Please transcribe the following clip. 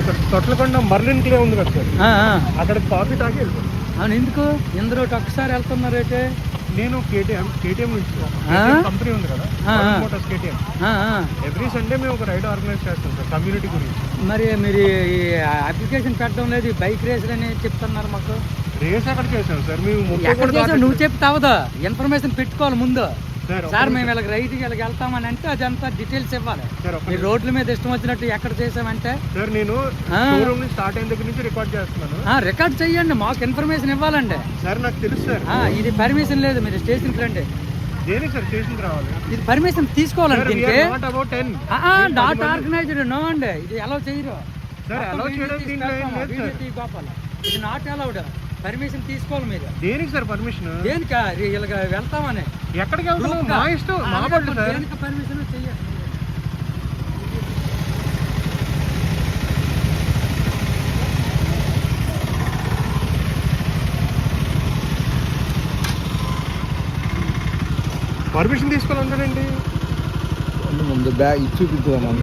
ఇక్కడ Thotlakonda Marilyn clay ఉంది కదా సార్, అక్కడ కాఫీ తాగి వెళ్తాను. అవును, ఎందుకు ఇందులో ఒక్కసారి వెళ్తున్నారు అయితే? నేను కేటీఎం నుంచి కంపెనీ ఉంది కదా మోటార్స్ కేటీఎం, ఎవ్రీ సండే మేము ఒక రైడ్ ఆర్గనైజ్ చేస్తాం సార్ కమ్యూనిటీ గురించి. మరి మీరు ఈ అప్లికేషన్ పెట్టడం లేదు, బైక్ రేస్ అని చెప్తున్నారు మాకు. రేస్ ఎక్కడ చేసాం సార్ మేము? ఎక్కడ చేసావు నువ్వు చెప్తావుదా? ఇన్ఫర్మేషన్ పెట్టుకోవాలి ముందు. సార్ మేము వీళ్ళకి రైతుకి వీళ్ళకి వెళ్తామని అంటే అదంతా డీటెయిల్స్ ఇవ్వాలి. మీరు రోడ్ల మీద ఇష్టం వచ్చినట్టు ఎక్కడ చేసామంటే సార్ నేను స్టార్ట్ అయిన దగ్గర నుంచి రికార్డ్ చేస్తున్నాను. రికార్డ్ చెయ్యండి, మాకు ఇన్ఫర్మేషన్ ఇవ్వాలండి. సార్ నాకు తెలుసు సార్, ఇది పర్మిషన్ లేదు, మీరు స్టేషన్కి రండి. దేనికి సార్ స్టేషన్కి రావాలి? ఇది పర్మిషన్ తీసుకోవాలండి దీనికి. నాట్ ఆర్గనైజ్డ్ నో అండి, ఇది అలౌ చేయరు సార్. అలౌ చేయడం దీంట్లో ఏం లేదు సార్. గోపాల, ఇది నాట్ అలౌడ్. పర్మిషన్ తీసుకోవాలి మీరు. దేనికి సార్ పర్మిషన్? దేనికా? వీళ్ళకి వెళ్తామని. ఎక్కడికి వెళ్తాం? మా ఇష్టం, మా పట్టు సార్. దేనికి పర్మిషన్ చెయ్యాలి? పర్మిషన్ తీసుకోవాలంటాడండి. ముందు బ్యాగ్ ఇచ్చి చూపిద్దాం.